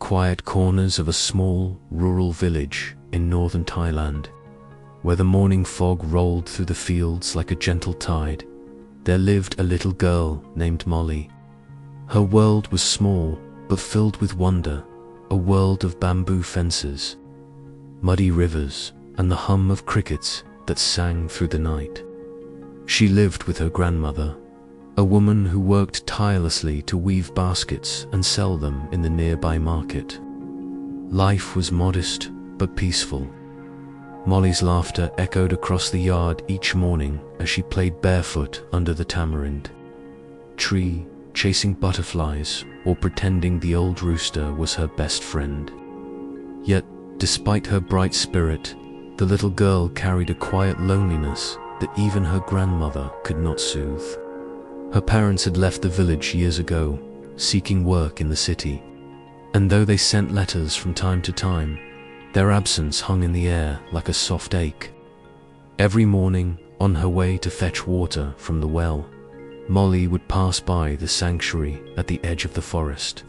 quiet corners of a small, rural village in northern Thailand, where the morning fog rolled through the fields like a gentle tide, there lived a little girl named Molly. Her world was small, but filled with wonder, a world of bamboo fences, muddy rivers, and the hum of crickets that sang through the night. She lived with her grandmother, a woman who worked tirelessly to weave baskets and sell them in the nearby market. Life was modest but peaceful. Molly's laughter echoed across the yard each morning as she played barefoot under the tamarind tree, chasing butterflies or pretending the old rooster was her best friend. Yet, despite her bright spirit, the little girl carried a quiet loneliness that even her grandmother could not soothe. Her parents had left the village years ago, seeking work in the city, and though they sent letters from time to time, their absence hung in the air like a soft ache. Every morning, on her way to fetch water from the well, Molly would pass by the sanctuary at the edge of the forest,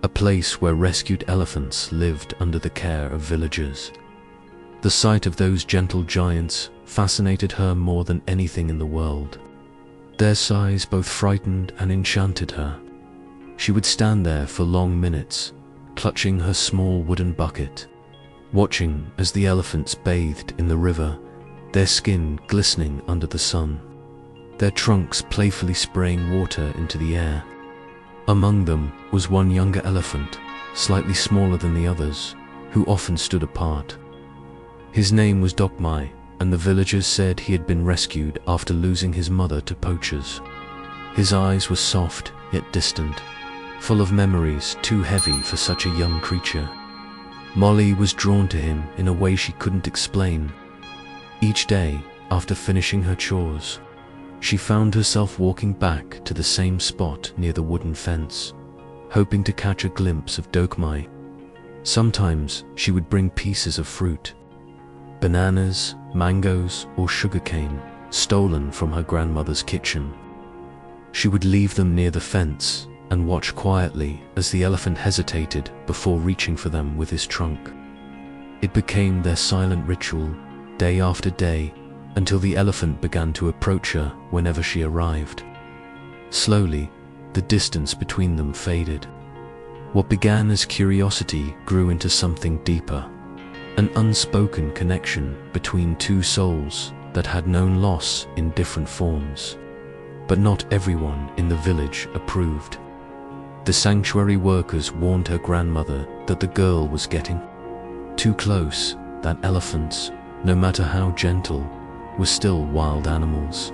a place where rescued elephants lived under the care of villagers. The sight of those gentle giants fascinated her more than anything in the world. Their size both frightened and enchanted her. She would stand there for long minutes, clutching her small wooden bucket, watching as the elephants bathed in the river, their skin glistening under the sun, their trunks playfully spraying water into the air. Among them was one younger elephant, slightly smaller than the others, who often stood apart. His name was Dokmai, and the villagers said he had been rescued after losing his mother to poachers. His eyes were soft yet distant, full of memories too heavy for such a young creature. Molly was drawn to him in a way she couldn't explain. Each day, after finishing her chores, she found herself walking back to the same spot near the wooden fence, hoping to catch a glimpse of Dokmai. Sometimes she would bring pieces of fruit, bananas, mangoes, or sugarcane, stolen from her grandmother's kitchen. She would leave them near the fence and watch quietly as the elephant hesitated before reaching for them with his trunk. It became their silent ritual, day after day, until the elephant began to approach her whenever she arrived. Slowly, the distance between them faded. What began as curiosity grew into something deeper, an unspoken connection between two souls that had known loss in different forms. But not everyone in the village approved. The sanctuary workers warned her grandmother that the girl was getting too close, that elephants, no matter how gentle, were still wild animals.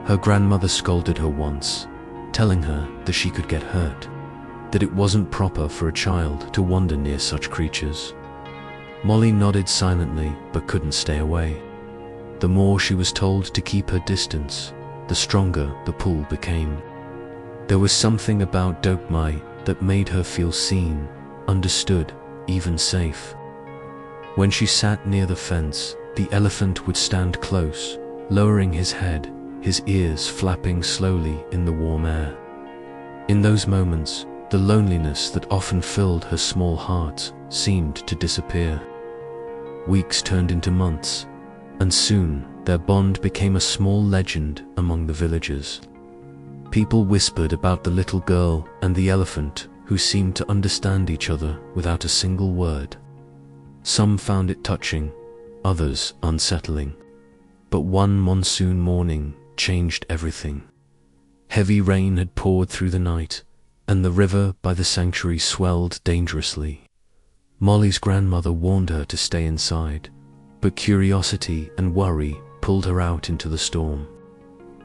Her grandmother scolded her once, telling her that she could get hurt, that it wasn't proper for a child to wander near such creatures. Molly nodded silently but couldn't stay away. The more she was told to keep her distance, the stronger the pull became. There was something about Dokmai that made her feel seen, understood, even safe. When she sat near the fence, the elephant would stand close, lowering his head, his ears flapping slowly in the warm air. In those moments, the loneliness that often filled her small heart seemed to disappear. Weeks turned into months, and soon their bond became a small legend among the villagers. People whispered about the little girl and the elephant who seemed to understand each other without a single word. Some found it touching, others unsettling. But one monsoon morning changed everything. Heavy rain had poured through the night, and the river by the sanctuary swelled dangerously. Molly's grandmother warned her to stay inside, but curiosity and worry pulled her out into the storm.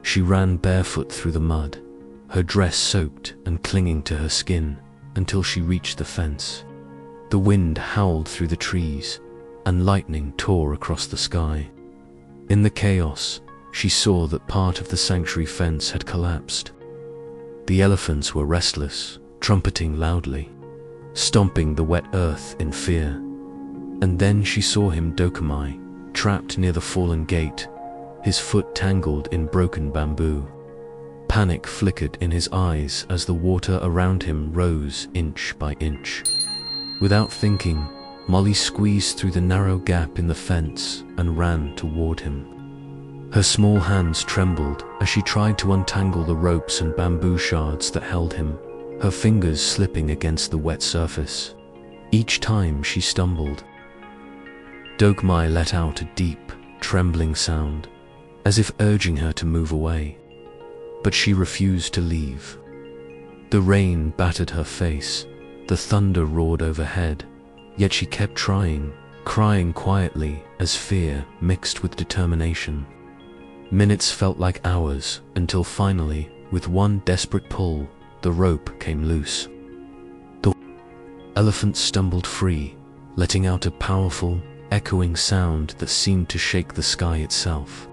She ran barefoot through the mud, her dress soaked and clinging to her skin, until she reached the fence. The wind howled through the trees, and lightning tore across the sky. In the chaos, she saw that part of the sanctuary fence had collapsed. The elephants were restless, trumpeting loudly, stomping the wet earth in fear. And then she saw him, Dokmai, trapped near the fallen gate, his foot tangled in broken bamboo. Panic flickered in his eyes as the water around him rose inch by inch. Without thinking, Molly squeezed through the narrow gap in the fence and ran toward him. Her small hands trembled as she tried to untangle the ropes and bamboo shards that held him, her fingers slipping against the wet surface. Each time she stumbled, Dogmai let out a deep, trembling sound, as if urging her to move away. But she refused to leave. The rain battered her face, the thunder roared overhead, yet she kept trying, crying quietly as fear mixed with determination. Minutes felt like hours until finally, with one desperate pull, the rope came loose. The elephant stumbled free, letting out a powerful, echoing sound that seemed to shake the sky itself.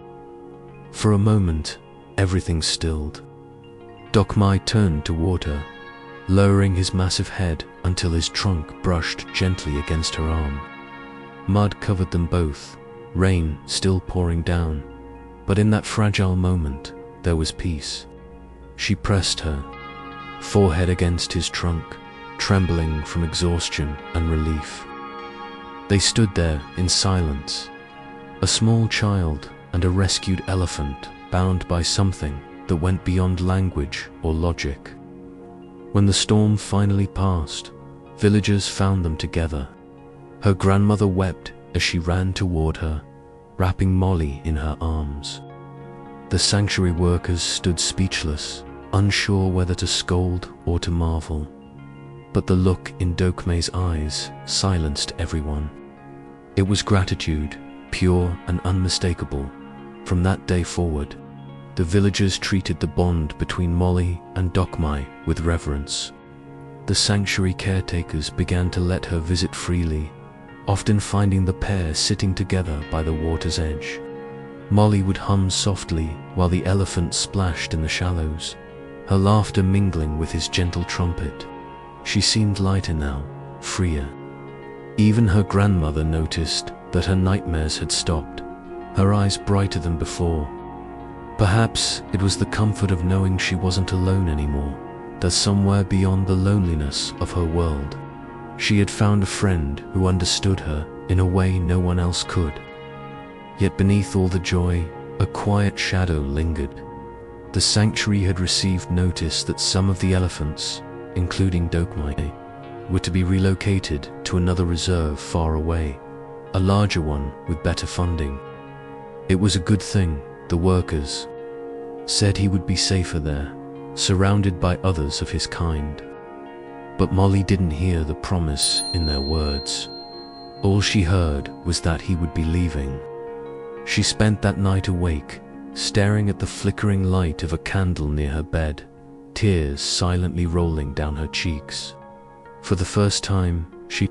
For a moment, everything stilled. Dogmai turned toward her, lowering his massive head until his trunk brushed gently against her arm. Mud covered them both, rain still pouring down, but in that fragile moment, there was peace. She pressed her forehead against his trunk, trembling from exhaustion and relief. They stood there in silence, a small child and a rescued elephant bound by something that went beyond language or logic. When the storm finally passed, villagers found them together. Her grandmother wept as she ran toward her, wrapping Molly in her arms. The sanctuary workers stood speechless, unsure whether to scold or to marvel. But the look in Dogmai's eyes silenced everyone. It was gratitude, pure and unmistakable. From that day forward, the villagers treated the bond between Molly and Dogmai with reverence. The sanctuary caretakers began to let her visit freely, often finding the pair sitting together by the water's edge. Molly would hum softly while the elephant splashed in the shallows, her laughter mingling with his gentle trumpet. She seemed lighter now, freer. Even her grandmother noticed that her nightmares had stopped, her eyes brighter than before. Perhaps it was the comfort of knowing she wasn't alone anymore, that somewhere beyond the loneliness of her world, she had found a friend who understood her in a way no one else could. Yet beneath all the joy, a quiet shadow lingered. The sanctuary had received notice that some of the elephants, including Dogmai, were to be relocated to another reserve far away, a larger one with better funding. It was a good thing. The workers said he would be safer there, surrounded by others of his kind. But Molly didn't hear the promise in their words. All she heard was that he would be leaving. She spent that night awake, staring at the flickering light of a candle near her bed, tears silently rolling down her cheeks. For the first time, she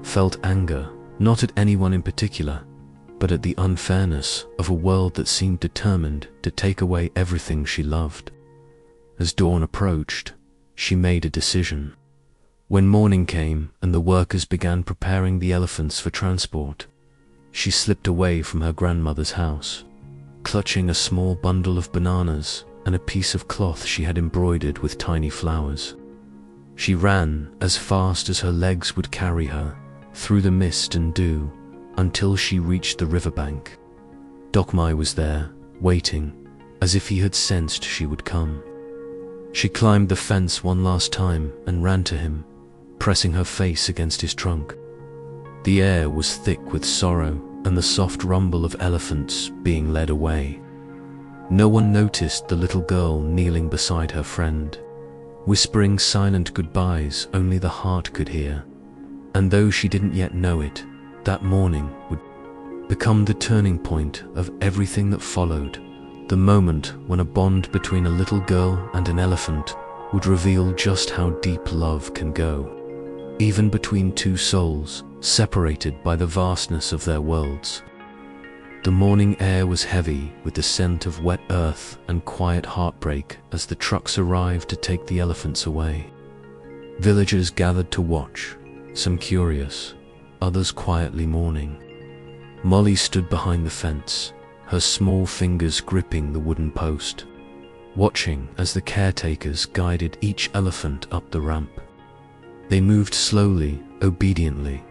felt anger, not at anyone in particular, but at the unfairness of a world that seemed determined to take away everything she loved. As dawn approached, she made a decision. When morning came and the workers began preparing the elephants for transport, she slipped away from her grandmother's house, clutching a small bundle of bananas and a piece of cloth she had embroidered with tiny flowers. She ran as fast as her legs would carry her, through the mist and dew, until she reached the riverbank. Dogmai was there, waiting, as if he had sensed she would come. She climbed the fence one last time and ran to him, pressing her face against his trunk. The air was thick with sorrow and the soft rumble of elephants being led away. No one noticed the little girl kneeling beside her friend, whispering silent goodbyes only the heart could hear. And though she didn't yet know it, that morning would become the turning point of everything that followed, the moment when a bond between a little girl and an elephant would reveal just how deep love can go, even between two souls separated by the vastness of their worlds. The morning air was heavy with the scent of wet earth and quiet heartbreak as the trucks arrived to take the elephants away. Villagers gathered to watch, some curious, others quietly mourning. Molly stood behind the fence, her small fingers gripping the wooden post, watching as the caretakers guided each elephant up the ramp. They moved slowly, obediently,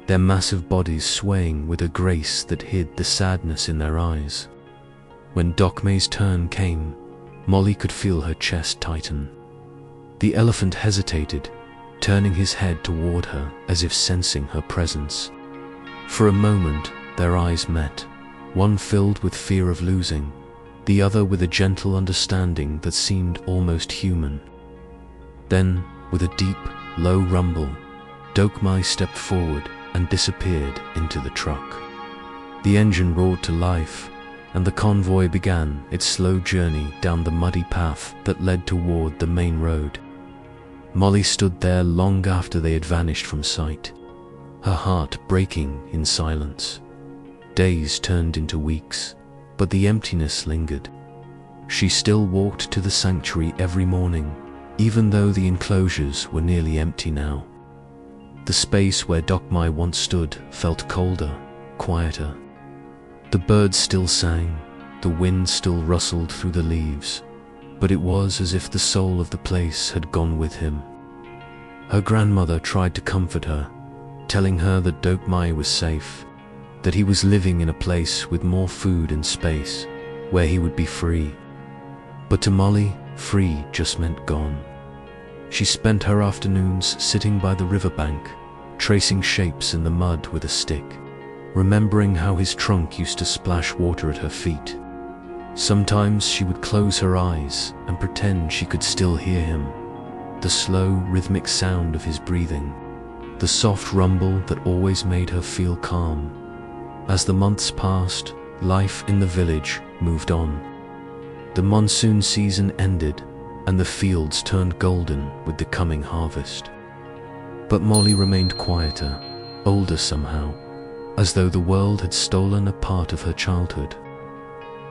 their massive bodies swaying with a grace that hid the sadness in their eyes. When Dokmei's turn came, Molly could feel her chest tighten. The elephant hesitated, turning his head toward her as if sensing her presence. For a moment, their eyes met, one filled with fear of losing, the other with a gentle understanding that seemed almost human. Then, with a deep, low rumble, Dokmei stepped forward and disappeared into the truck. The engine roared to life, and the convoy began its slow journey down the muddy path that led toward the main road. Molly stood there long after they had vanished from sight, her heart breaking in silence. Days turned into weeks, but the emptiness lingered. She still walked to the sanctuary every morning, even though the enclosures were nearly empty now. The space where Dokmei once stood felt colder, quieter. The birds still sang, the wind still rustled through the leaves, but it was as if the soul of the place had gone with him. Her grandmother tried to comfort her, telling her that Dokmei was safe, that he was living in a place with more food and space, where he would be free. But to Molly, free just meant gone. She spent her afternoons sitting by the riverbank, tracing shapes in the mud with a stick, remembering how his trunk used to splash water at her feet. Sometimes she would close her eyes and pretend she could still hear him, the slow, rhythmic sound of his breathing, the soft rumble that always made her feel calm. As the months passed, life in the village moved on. The monsoon season ended, and the fields turned golden with the coming harvest. But Molly remained quieter, older somehow, as though the world had stolen a part of her childhood.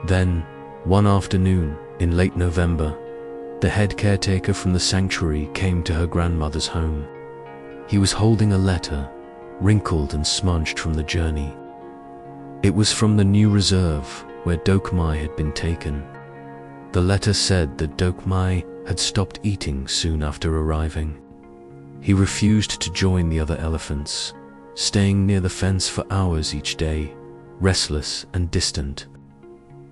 Then, one afternoon in late November, the head caretaker from the sanctuary came to her grandmother's home. He was holding a letter, wrinkled and smudged from the journey. It was from the new reserve where Dokmei had been taken. The letter said that Dokmei had stopped eating soon after arriving. He refused to join the other elephants, staying near the fence for hours each day, restless and distant.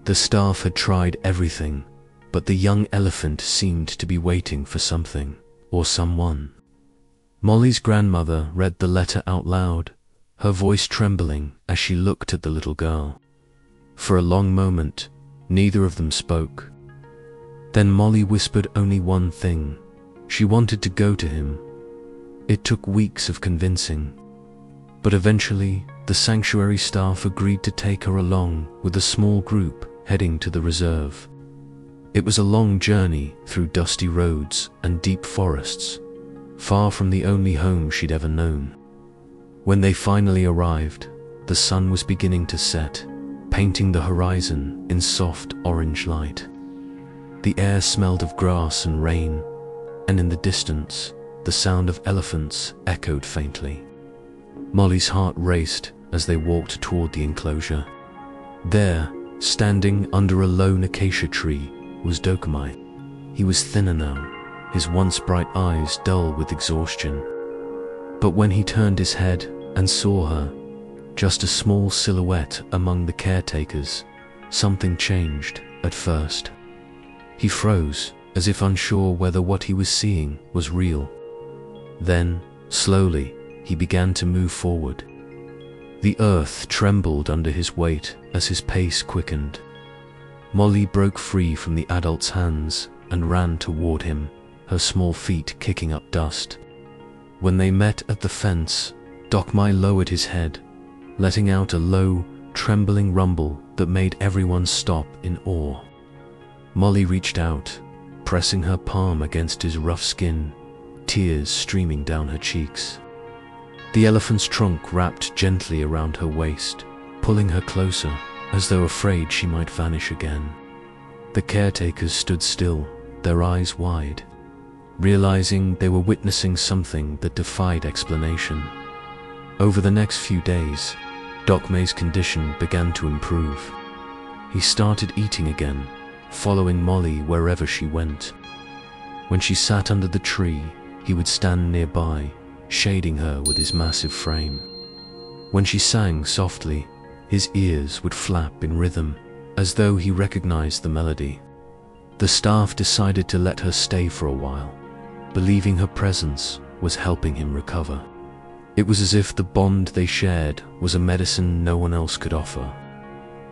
The staff had tried everything, but the young elephant seemed to be waiting for something or someone. Molly's grandmother read the letter out loud, her voice trembling as she looked at the little girl. For a long moment, neither of them spoke. Then Molly whispered only one thing. She wanted to go to him. It took weeks of convincing. But eventually, the sanctuary staff agreed to take her along with a small group heading to the reserve. It was a long journey through dusty roads and deep forests, far from the only home she'd ever known. When they finally arrived, the sun was beginning to set, painting the horizon in soft orange light. The air smelled of grass and rain, and in the distance, the sound of elephants echoed faintly. Molly's heart raced as they walked toward the enclosure. There, standing under a lone acacia tree, was Dokmei. He was thinner now, his once bright eyes dull with exhaustion. But when he turned his head and saw her, just a small silhouette among the caretakers, something changed at first. He froze, as if unsure whether what he was seeing was real. Then, slowly, he began to move forward. The earth trembled under his weight as his pace quickened. Molly broke free from the adult's hands and ran toward him, her small feet kicking up dust. When they met at the fence, Dokmei lowered his head, letting out a low, trembling rumble that made everyone stop in awe. Molly reached out, pressing her palm against his rough skin, tears streaming down her cheeks. The elephant's trunk wrapped gently around her waist, pulling her closer, as though afraid she might vanish again. The caretakers stood still, their eyes wide, realizing they were witnessing something that defied explanation. Over the next few days, Dokmei's condition began to improve. He started eating again, following Molly wherever she went. When she sat under the tree, he would stand nearby, shading her with his massive frame. When she sang softly, his ears would flap in rhythm, as though he recognized the melody. The staff decided to let her stay for a while, believing her presence was helping him recover. It was as if the bond they shared was a medicine no one else could offer.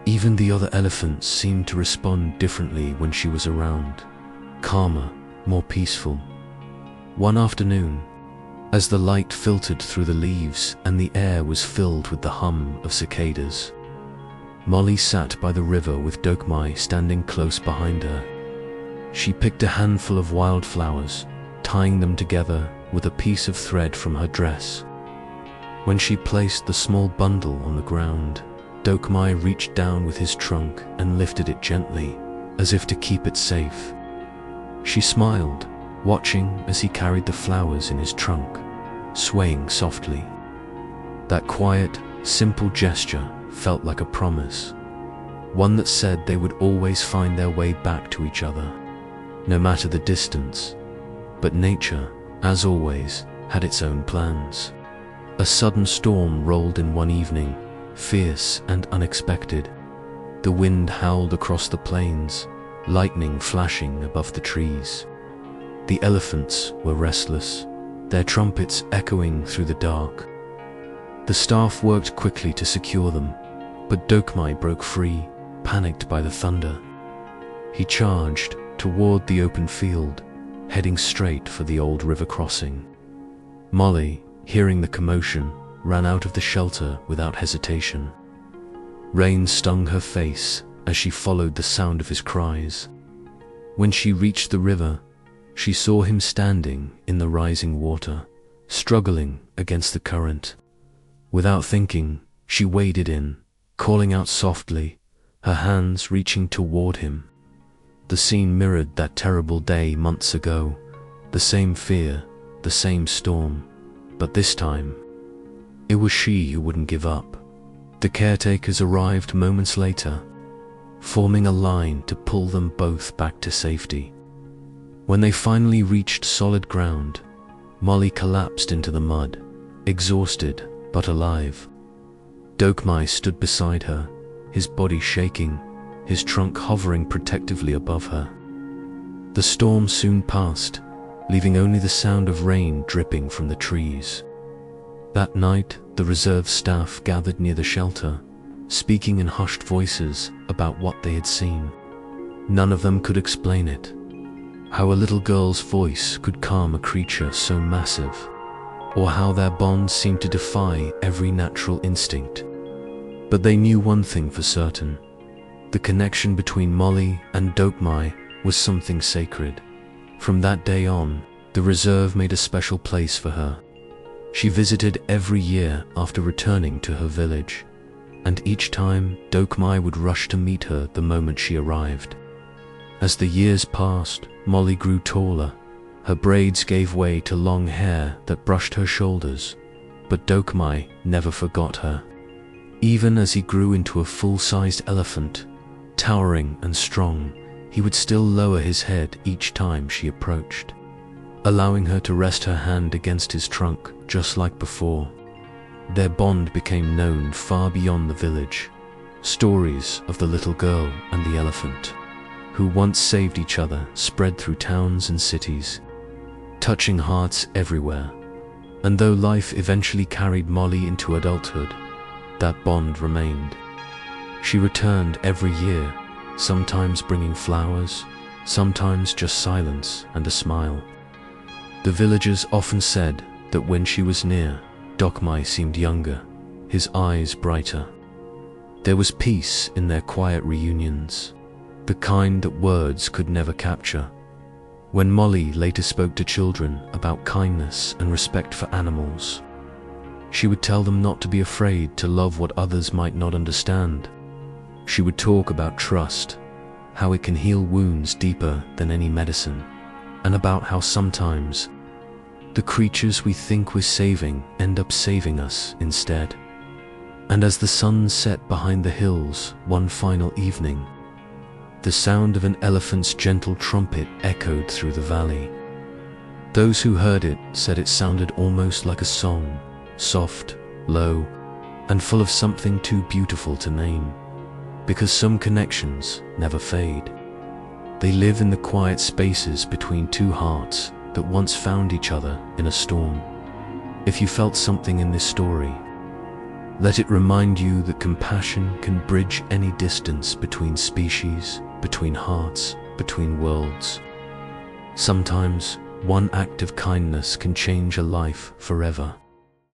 Even the other elephants seemed to respond differently when she was around, calmer, more peaceful. One afternoon, as the light filtered through the leaves and the air was filled with the hum of cicadas, Molly sat by the river with Dokmai standing close behind her. She picked a handful of wildflowers, tying them together with a piece of thread from her dress. When she placed the small bundle on the ground, Dokmai reached down with his trunk and lifted it gently, as if to keep it safe. She smiled, watching as he carried the flowers in his trunk, swaying softly. That quiet, simple gesture felt like a promise, one that said they would always find their way back to each other, no matter the distance. But nature, as always, had its own plans. A sudden storm rolled in one evening, fierce and unexpected. The wind howled across the plains, lightning flashing above the trees. The elephants were restless, their trumpets echoing through the dark. The staff worked quickly to secure them, but Dokmai broke free, panicked by the thunder. He charged toward the open field, heading straight for the old river crossing. Molly, hearing the commotion, ran out of the shelter without hesitation. Rain stung her face as she followed the sound of his cries. When she reached the river, she saw him standing in the rising water, struggling against the current. Without thinking, she waded in, calling out softly, her hands reaching toward him. The scene mirrored that terrible day months ago, the same fear, the same storm, but this time, it was she who wouldn't give up. The caretakers arrived moments later, forming a line to pull them both back to safety. When they finally reached solid ground, Molly collapsed into the mud, exhausted but alive. Dokmai stood beside her, his body shaking, his trunk hovering protectively above her. The storm soon passed, leaving only the sound of rain dripping from the trees. That night, the reserve staff gathered near the shelter, speaking in hushed voices about what they had seen. None of them could explain it. How a little girl's voice could calm a creature so massive, or how their bond seemed to defy every natural instinct. But they knew one thing for certain. The connection between Molly and Dokmai was something sacred. From that day on, the reserve made a special place for her. She visited every year after returning to her village, and each time Dokmai would rush to meet her the moment she arrived. As the years passed, Molly grew taller. Her braids gave way to long hair that brushed her shoulders, but Dokmai never forgot her. Even as he grew into a full-sized elephant, towering and strong, he would still lower his head each time she approached, allowing her to rest her hand against his trunk just like before. Their bond became known far beyond the village. Stories of the little girl and the elephant, who once saved each other, spread through towns and cities, touching hearts everywhere. And though life eventually carried Molly into adulthood, that bond remained. She returned every year, sometimes bringing flowers, sometimes just silence and a smile. The villagers often said that when she was near, Dokmai seemed younger, his eyes brighter. There was peace in their quiet reunions, the kind that words could never capture. When Molly later spoke to children about kindness and respect for animals, she would tell them not to be afraid to love what others might not understand. She would talk about trust, how it can heal wounds deeper than any medicine, and about how sometimes the creatures we think we're saving end up saving us instead. And as the sun set behind the hills one final evening, the sound of an elephant's gentle trumpet echoed through the valley. Those who heard it said it sounded almost like a song, soft, low, and full of something too beautiful to name. Because some connections never fade. They live in the quiet spaces between two hearts that once found each other in a storm. If you felt something in this story, let it remind you that compassion can bridge any distance between species, between hearts, between worlds. Sometimes, one act of kindness can change a life forever.